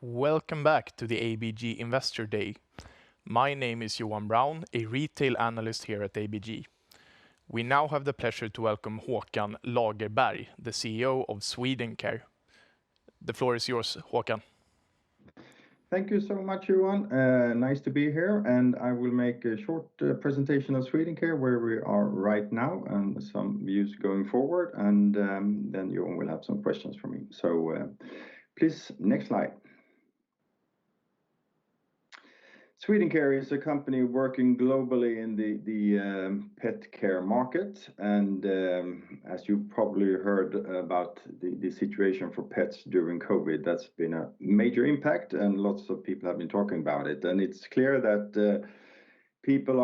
Welcome back to the ABG Investor Day. My name is Johan Brown, a retail analyst here at ABG. We now have the pleasure to welcome Håkan Lagerberg, the CEO of Swedencare. The floor is yours, Håkan. Thank you so much, Johan. Nice to be here, and I will make a short presentation of Swedencare, where we are right now, and some views going forward, and then Johan will have some questions for me. So please, next slide. Swedencare is a company working globally in the pet care market, and as you probably heard about the situation for pets during COVID, that's been a major impact, and lots of people have been talking about it. And it's clear that people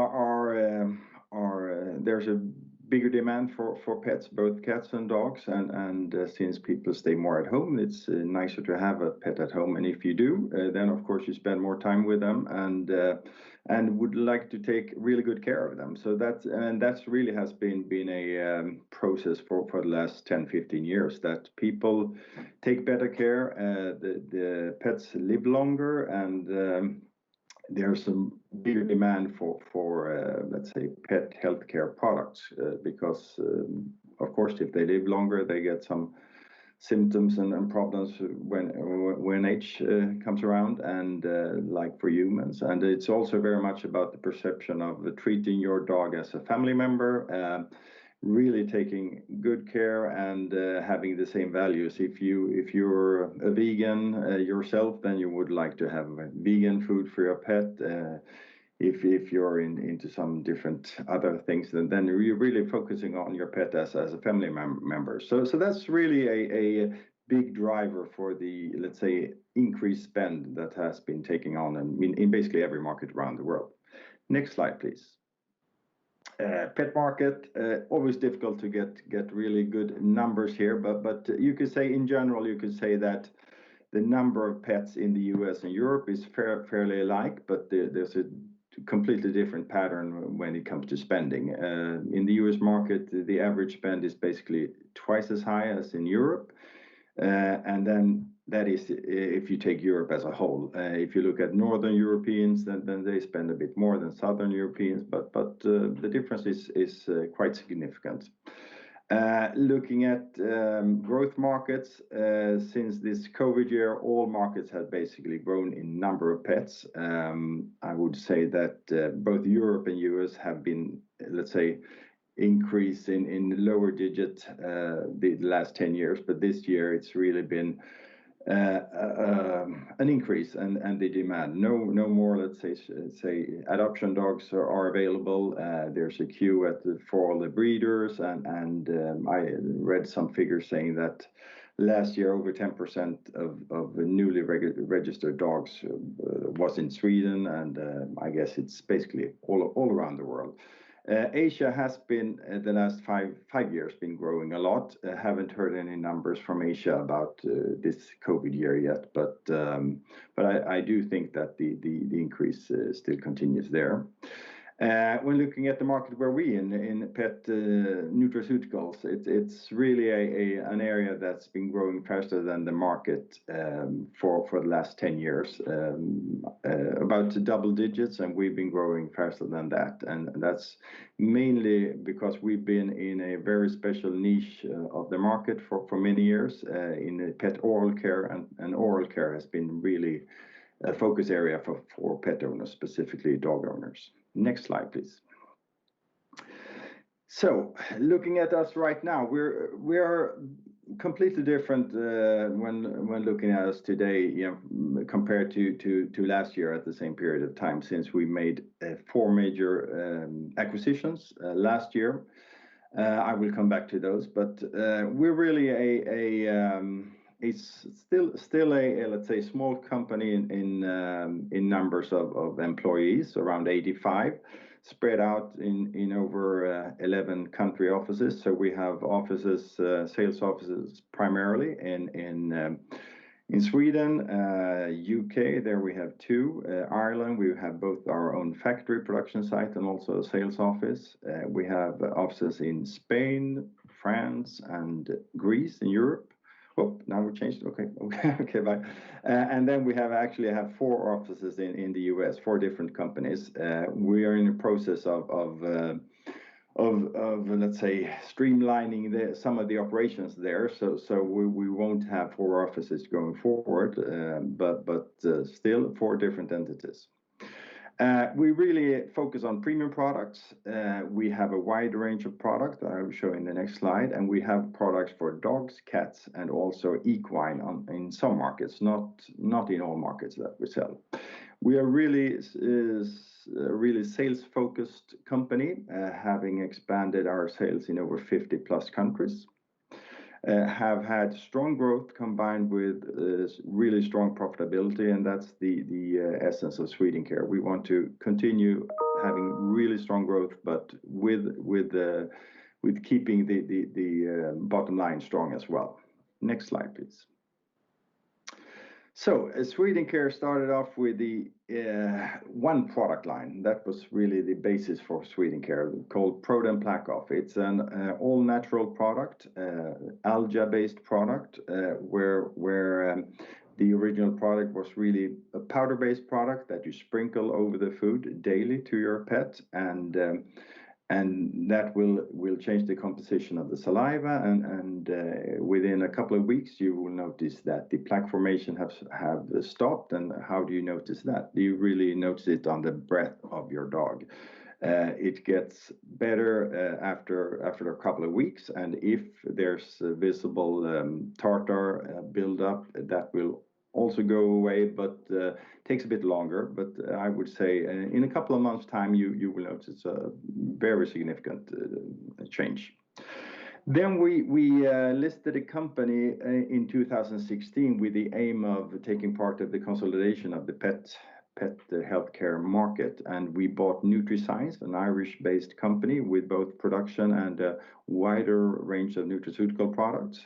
there's a bigger demand for pets, both cats and dogs, and since people stay more at home, it's nicer to have a pet at home. And if you do, then of course you spend more time with them and would like to take really good care of them. So that's really has been a process for the last 10-15 years, that people take better care, the pets live longer, and there's a bigger demand for let's say pet healthcare products, because of course if they live longer they get some symptoms and problems when age comes around, and like for humans. And it's also very much about the perception of treating your dog as a family member, really taking good care and having the same values. If you're a vegan yourself, then you would like to have vegan food for your pet. If you're into some different other things, then you're really focusing on your pet as a family member. So that's really a big driver for the, let's say, increased spend that has been taking on in basically every market around the world. Next slide, please. Pet market, always difficult to get really good numbers here, but you could say in general, you could say that the number of pets in the US and Europe is fairly alike, but there's a completely different pattern when it comes to spending. In the US market, the average spend is basically twice as high as in Europe, and then that is if you take Europe as a whole. If you look at Northern Europeans, then they spend a bit more than Southern Europeans, but the difference is quite significant. Looking at growth markets, since this COVID year, all markets have basically grown in number of pets. I would say that both Europe and US have been, let's say, increase in lower digit the last 10 years, but this year it's really been an increase and the demand. No more, let's say adoption dogs are available. There's a queue for all the breeders, and I read some figures saying that last year over 10% of the newly registered dogs was in Sweden, and I guess it's basically all around the world. Asia has been the last five years been growing a lot. Haven't heard any numbers from Asia about this COVID year yet, but I do think that the increase still continues there. When looking at the market where we in pet nutraceuticals, it's really an area that's been growing faster than the market for the last 10 years, about double digits, and we've been growing faster than that. And that's mainly because we've been in a very special niche of the market for many years in pet oral care, and oral care has been really a focus area for pet owners, specifically dog owners. Next slide, please. So, looking at us right now, we are completely different when looking at us today, compared to last year at the same period of time, since we made 4 major acquisitions last year. I will come back to those, but we're really it's still a let's say small company in numbers of employees, around 85, spread out in over 11 country offices. So we have offices, sales offices primarily in Sweden, UK. There we have 2. Ireland, we have both our own factory production site and also a sales office. We have offices in Spain, France, and Greece in Europe. Oh, now we changed. Okay, okay, bye. And then we actually have 4 offices in the US, 4 different companies. We are in the process of let's say streamlining some of the operations there. So we won't have 4 offices going forward, but still 4 different entities. We really focus on premium products. We have a wide range of products that I will show in the next slide, and we have products for dogs, cats, and also equine in some markets, not in all markets that we sell. We are really sales-focused company, having expanded our sales in over 50 plus countries. Have had strong growth combined with really strong profitability, and that's the essence of Swedencare. We want to continue having really strong growth, but with keeping the bottom line strong as well. Next slide, please. So Swedencare started off with the one product line. That was really the basis for Swedencare, called ProDen PlaqueOff. It's an all-natural product, algae-based product, where the original product was really a powder-based product that you sprinkle over the food daily to your pet, and that will change the composition of the saliva, and within a couple of weeks you will notice that the plaque formation have stopped. And how do you notice that? You really notice it on the breath of your dog. It gets better after a couple of weeks, and if there's visible tartar buildup, that will also go away, but takes a bit longer. But I would say in a couple of months' time, you will notice a very significant change. Then we listed a company in 2016 with the aim of taking part of the consolidation of the pet healthcare market, and we bought NutriScience, an Irish-based company with both production and a wider range of nutraceutical products.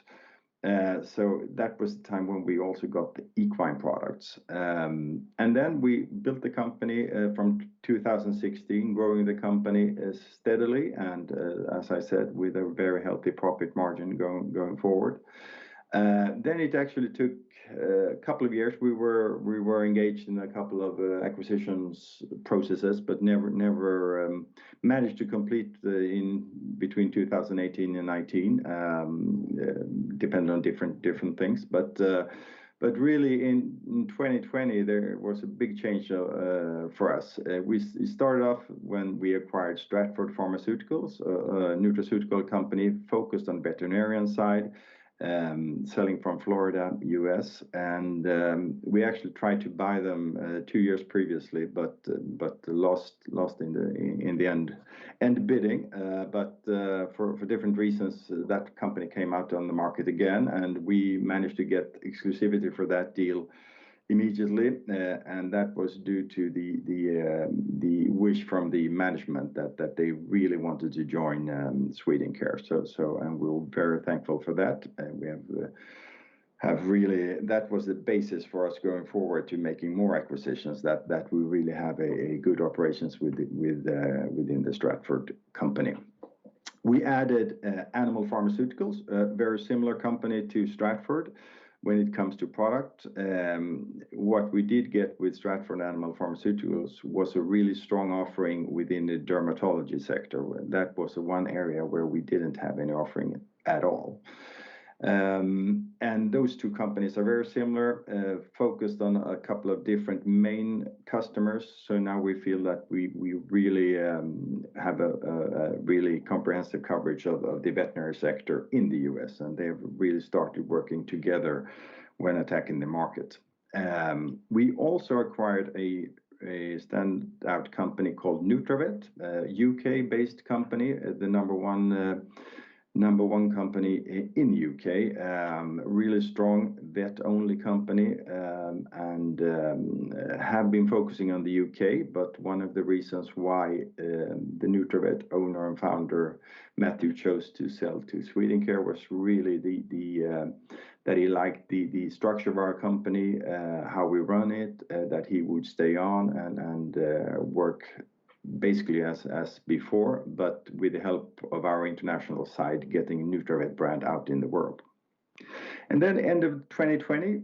So that was the time when we also got the equine products. And then we built the company from 2016, growing the company steadily, and as I said, with a very healthy profit margin going forward. Then it actually took a couple of years. We were engaged in a couple of acquisitions processes, but never managed to complete in between 2018 and 19, depending on different things. But really in 2020 there was a big change for us. We started off when we acquired Stratford Pharmaceuticals, a nutraceutical company focused on veterinarian side, selling from Florida, US, and we actually tried to buy them 2 years previously, but lost in the end bidding. But for different reasons, that company came out on the market again, and we managed to get exclusivity for that deal immediately, and that was due to the wish from the management that they really wanted to join Swedencare. So and we're very thankful for that. We have really, that was the basis for us going forward to making more acquisitions, that we really have a good operations within the Stratford company. We added Animal Pharmaceuticals, a very similar company to Stratford when it comes to product. What we did get with Stratford Animal Pharmaceuticals was a really strong offering within the dermatology sector. That was the one area where we didn't have any offering at all. And those two companies are very similar, focused on a couple of different main customers. So now we feel that we really have a really comprehensive coverage of the veterinary sector in the US, and they've really started working together when attacking the market. We also acquired a standout company called Nutravet, a UK-based company, the number one company in UK, really strong vet-only company, and have been focusing on the UK. But one of the reasons why the Nutravet owner and founder Matthew chose to sell to Swedencare was really that he liked the structure of our company, how we run it, that he would stay on and work basically as before, but with the help of our international side, getting Nutravet brand out in the world. And then end of 2020,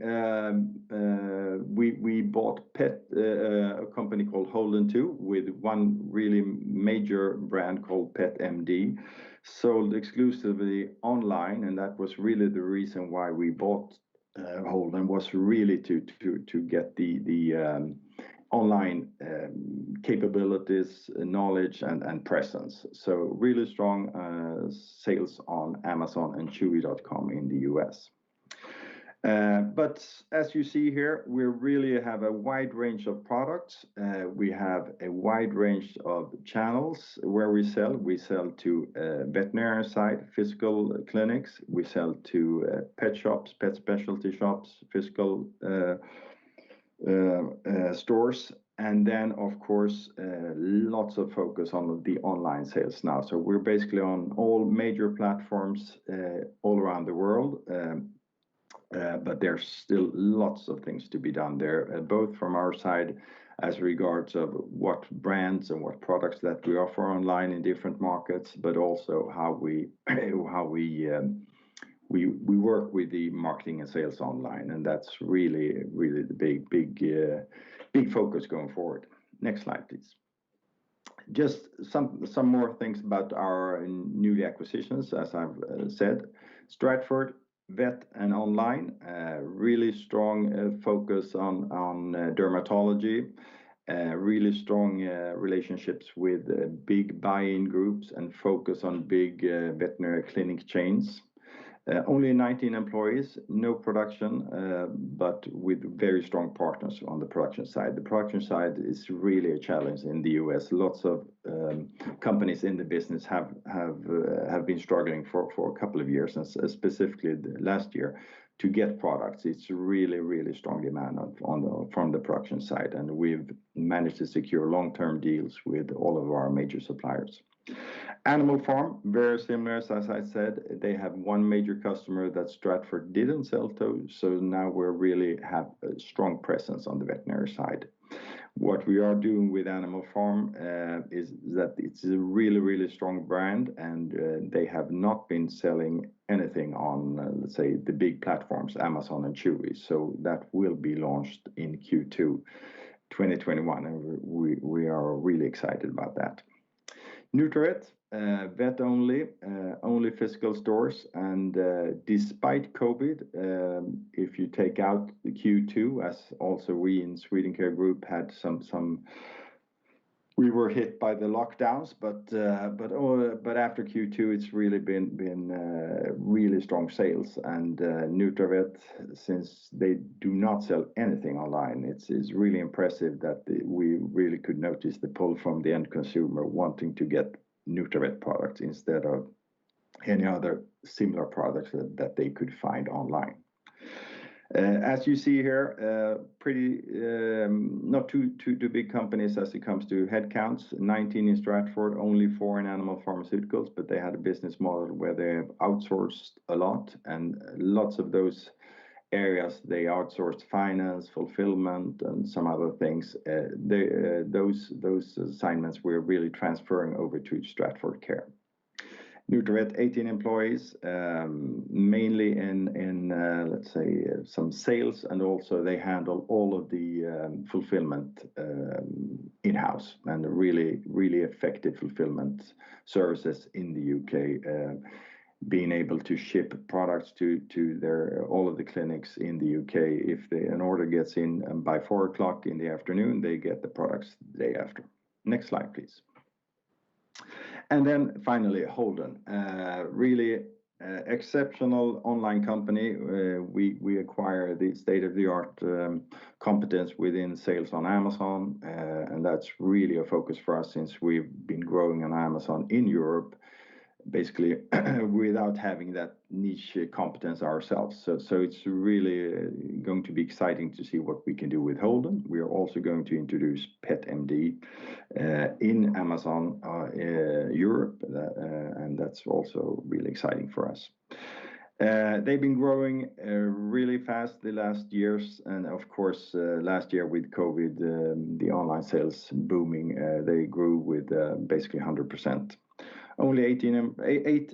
we bought a company called Holden 2 with one really major brand called Pet MD, sold exclusively online, and that was really the reason why we bought Holden, was really to get the online capabilities, knowledge, and presence. So really strong sales on Amazon and Chewy.com in the US. But as you see here, we really have a wide range of products. We have a wide range of channels where we sell. We sell to veterinary side, physical clinics. We sell to pet shops, pet specialty shops, physical stores. And then, of course, lots of focus on the online sales now. So we're basically on all major platforms all around the world. But there's still lots of things to be done there, both from our side as regards of what brands and what products that we offer online in different markets, but also how we work with the marketing and sales online, and that's really the big focus going forward. Next slide, please. Just some more things about our newly acquisitions, as I've said. Stratford Vet and online, really strong focus on dermatology, really strong relationships with big buy-in groups and focus on big veterinary clinic chains. Only 19 employees, no production, but with very strong partners on the production side. The production side is really a challenge in the US. Lots of companies in the business have been struggling for a couple of years, and specifically last year, to get products. It's really strong demand from the production side, and we've managed to secure long-term deals with all of our major suppliers. Animal Farm, very similar, as I said. They have one major customer that Stratford didn't sell to, so now we really have a strong presence on the veterinary side. What we are doing with Animal Farm is that it's a really strong brand, and they have not been selling anything on, let's say, the big platforms, Amazon and Chewy. So that will be launched in Q2 2021, and we are really excited about that. Nutravet, vet only physical stores, and despite COVID, if you take out the Q2, as also we in Swedencare Group had some we were hit by the lockdowns, but after Q2, it's really been really strong sales. And Nutravet, since they do not sell anything online, it's really impressive that we really could notice the pull from the end consumer wanting to get Nutravet products instead of any other similar products that they could find online. As you see here, pretty not too big companies as it comes to headcounts. 19 in Stratford, only 4 in Animal Pharmaceuticals, but they had a business model where they have outsourced a lot, and lots of those areas they outsourced finance, fulfillment, and some other things. Those assignments we're really transferring over to Stratford Care. Nutravet, 18 employees, mainly in let's say some sales, and also they handle all of the fulfillment in-house, and really effective fulfillment services in the UK, being able to ship products to all of the clinics in the UK. If an order gets in by 4 o'clock in the afternoon, they get the products the day after. Next slide, please. And then finally, Holden, really exceptional online company. We acquire the state-of-the-art competence within sales on Amazon, and that's really a focus for us since we've been growing on Amazon in Europe, basically without having that niche competence ourselves. So it's really going to be exciting to see what we can do with Holden. We are also going to introduce Pet MD in Amazon Europe, and that's also really exciting for us. They've been growing really fast the last years, and of course last year with COVID, the online sales booming, they grew with basically 100%. only 8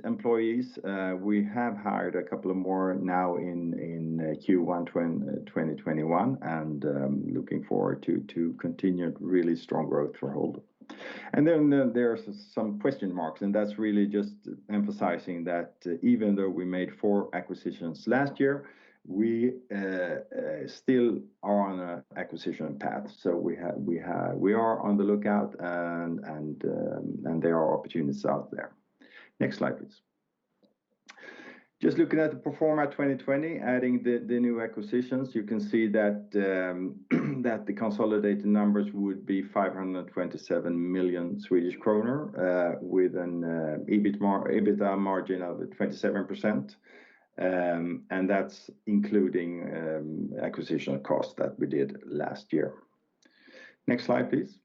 employees. We have hired a couple of more now in Q1 2021, and looking forward to continued really strong growth for Holden. And then there's some question marks, and that's really just emphasizing that even though we made 4 acquisitions last year, we still are on an acquisition path. So we are on the lookout, and there are opportunities out there. Next slide, please. Just looking at the pro forma 2020, adding the new acquisitions, you can see that that the consolidated numbers would be 527 million Swedish kronor with an EBITDA margin of 27%. And that's including acquisition costs that we did last year. Next slide, please.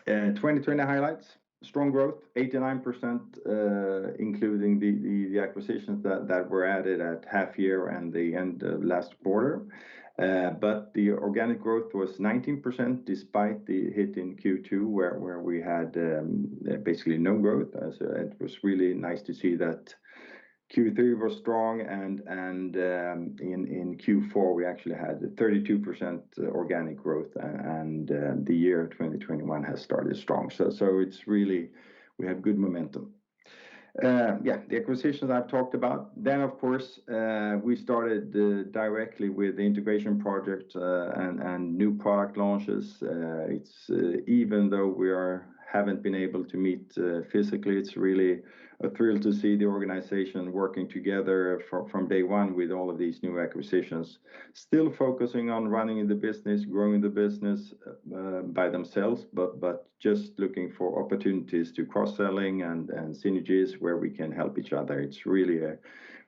2020 highlights. Strong growth, 89%, including the acquisitions that were added at half year and the end of last quarter. But the organic growth was 19% despite the hit in Q2 where we had basically no growth. So it was really nice to see that Q3 was strong, and in Q4 we actually had 32% organic growth, and the year 2021 has started strong. So it's really, we have good momentum. The acquisitions I've talked about. Then of course we started directly with the integration project and new product launches. It's even though we haven't been able to meet physically, it's really a thrill to see the organization working together from day one with all of these new acquisitions, still focusing on running the business, growing the business by themselves, but just looking for opportunities to cross-selling and synergies where we can help each other. It's really a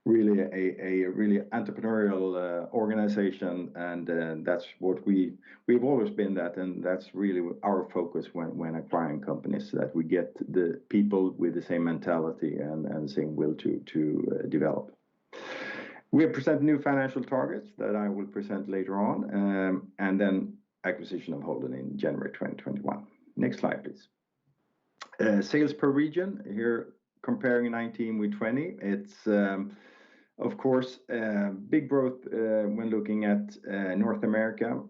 really entrepreneurial organization, and that's what we've always been that, and that's really our focus when acquiring companies, so that we get the people with the same mentality and same will to develop. We have presented new financial targets that I will present later on, and then acquisition of Holden in January 2021. Next slide, please. Sales per region here, comparing 19 with 20. It's of course big growth when looking at North America.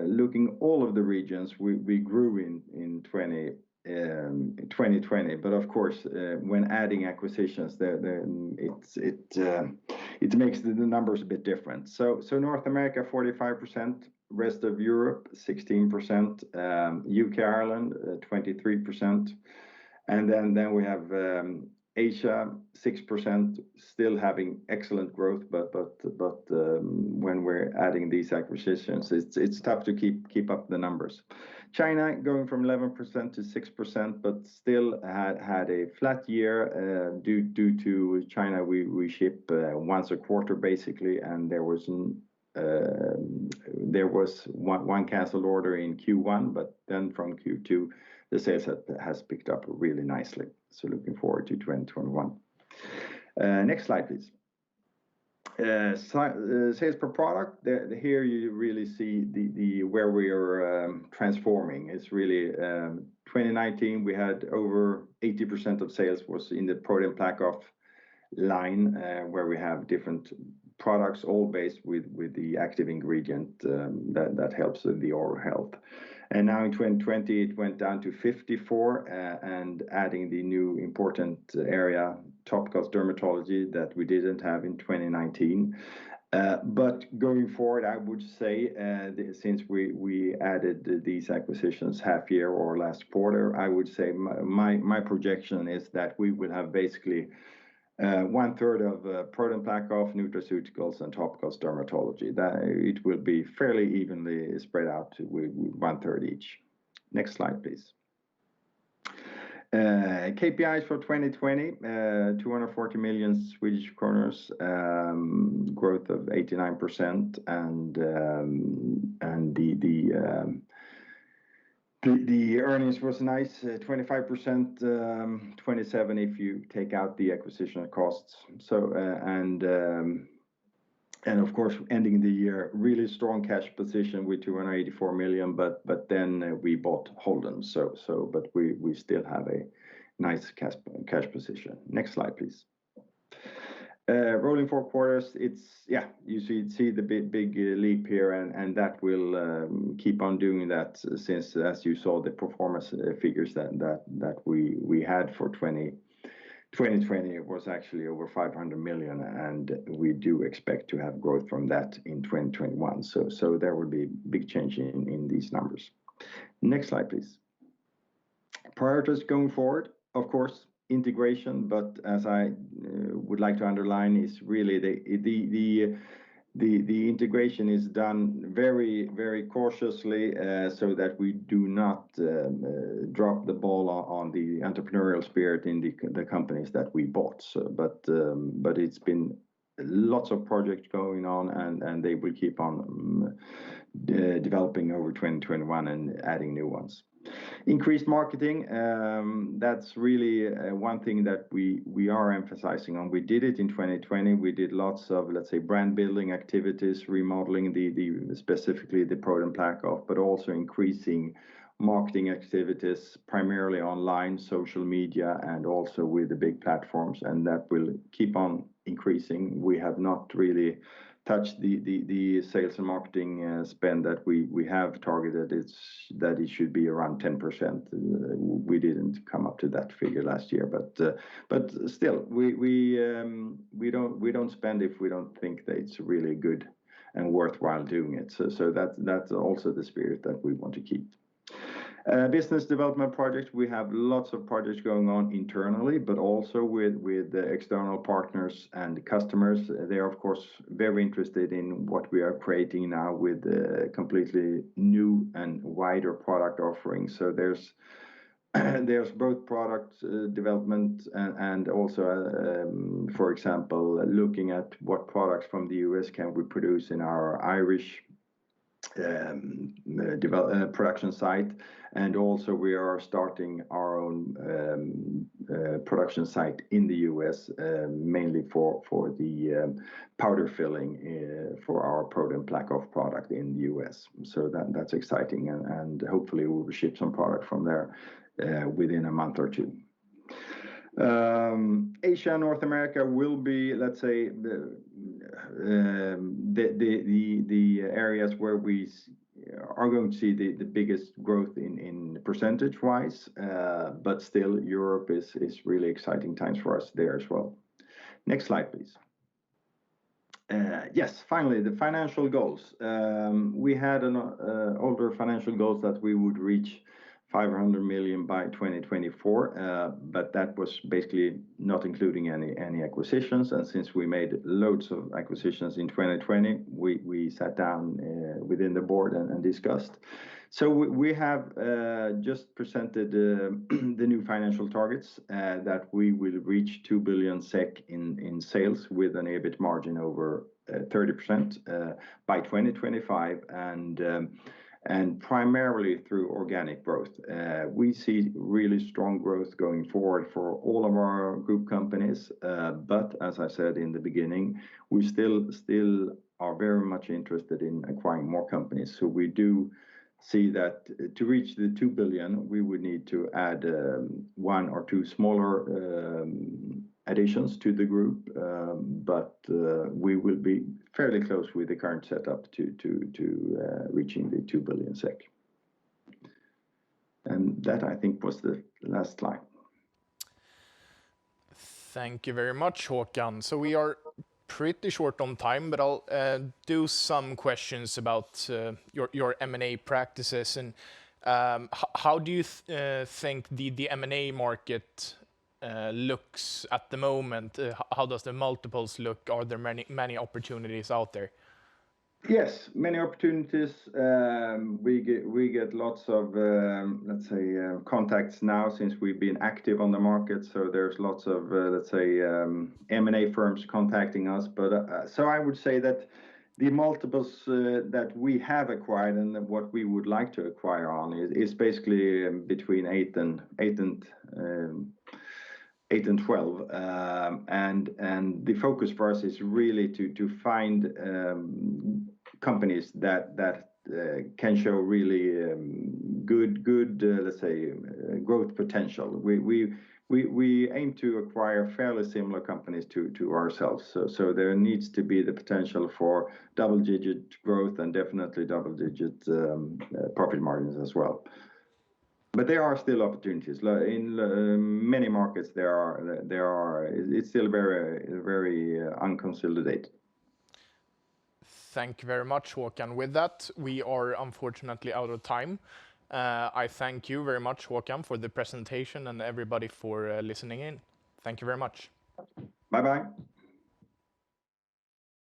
Looking all of the regions, we grew in 2020, but of course when adding acquisitions, it makes the numbers a bit different. So North America 45%, rest of Europe 16%, UK Ireland 23%, and then we have Asia 6%, still having excellent growth, but when we're adding these acquisitions, it's tough to keep up the numbers. China going from 11% to 6%, but still had a flat year due to China. We ship once a quarter basically, and there was one canceled order in Q1, but then from Q2 the sales has picked up really nicely. So looking forward to 2021. Next slide, please. Sales per product. Here you really see the where we are transforming. It's really 2019 we had over 80% of sales was in the ProDen PlaqueOff line, where we have different products all based with the active ingredient that helps with the oral health. And now in 2020 it went down to 54, and adding the new important area, topicals dermatology, that we didn't have in 2019. But going forward, I would say, since we added these acquisitions half year or last quarter, I would say my projection is that we will have basically 1/3 of ProDen PlaqueOff, nutraceuticals, and topicals dermatology. That it will be fairly evenly spread out with 1/3 each. Next slide, please. KPIs for 2020, 240 million Swedish kronor, growth of 89%, and the earnings was nice, 25%, 27% if you take out the acquisition costs. So and of course ending the year really strong cash position with 284 million, but then we bought Holden, but we still have nice cash position. Next slide, please. Rolling 4 quarters, it's, yeah, you see the big leap here, and that will keep on doing that, since, as you saw, the performance figures that we had for 2020 was actually over 500 million, and we do expect to have growth from that in 2021. So there will be big change in these numbers. Next slide, please. Priorities going forward, of course, integration, but as I would like to underline, is really the integration is done very, very cautiously, so that we do not drop the ball on the entrepreneurial spirit in the companies that we bought. So, but it's been lots of projects going on, and they will keep on developing over 2021 and adding new ones. Increased marketing, that's really one thing that we are emphasizing on. We did it in 2020. We did lots of, let's say, brand building activities, remodeling the specifically the ProDen PlaqueOff, but also increasing marketing activities, primarily online, social media, and also with the big platforms, and that will keep on increasing. We have not really touch the sales and marketing spend that we have targeted. It's that it should be around 10%. We didn't come up to that figure last year, but still we don't spend if we don't think that it's really good and worthwhile doing it. So that's also the spirit that we want to keep. Business development projects, we have lots of projects going on internally, but also with the external partners and customers. They are, of course, very interested in what we are creating now with completely new and wider product offerings. So there's both product development and also, for example, looking at what products from the US can we produce in our Irish production site, and also we are starting our own production site in the US, mainly for the powder filling for our ProDen PlaqueOff product in the US. So that's exciting, and hopefully we will ship some product from there within a month or two. Asia and North America will be, let's say, the areas where we are going to see the biggest growth in percentage wise, but still Europe is really exciting times for us there as well. Next slide, please. Yes, finally, the financial goals. We had older financial goals that we would reach 500 million by 2024, but that was basically not including any acquisitions. And since we made loads of acquisitions in 2020, we sat down within the board and discussed. So we have just presented the new financial targets that we will reach 2 billion SEK in sales with an EBIT margin over 30% by 2025, and primarily through organic growth. We see really strong growth going forward for all of our group companies, but as I said in the beginning, we still are very much interested in acquiring more companies. So we do see that to reach the 2 billion, we would need to add one or two smaller additions to the group, but we will be fairly close with the current setup to reaching the 2 billion SEK. And that, I think, was the last slide. Thank you very much, Håkan. So we are pretty short on time, but I'll do some questions about your M&A practices, and how do you think the M&A market looks at the moment? How does the multiples look? Are there many opportunities out there? Yes, many opportunities. We get lots of let's say contacts now since we've been active on the market. So there's lots of let's say M&A firms contacting us. But so I would say that the multiples that we have acquired and what we would like to acquire on is basically between 8 and 12, and the focus for us is really to find companies that can show really good let's say growth potential. We aim to acquire fairly similar companies to ourselves. So there needs to be the potential for double-digit growth and definitely double-digit profit margins as well. But there are still opportunities in many markets. It's still very unconsolidated. Thank you very much, Håkan. With that, we are unfortunately out of time. I thank you very much, Håkan, for the presentation and everybody for listening in. Thank you very much. Bye-bye.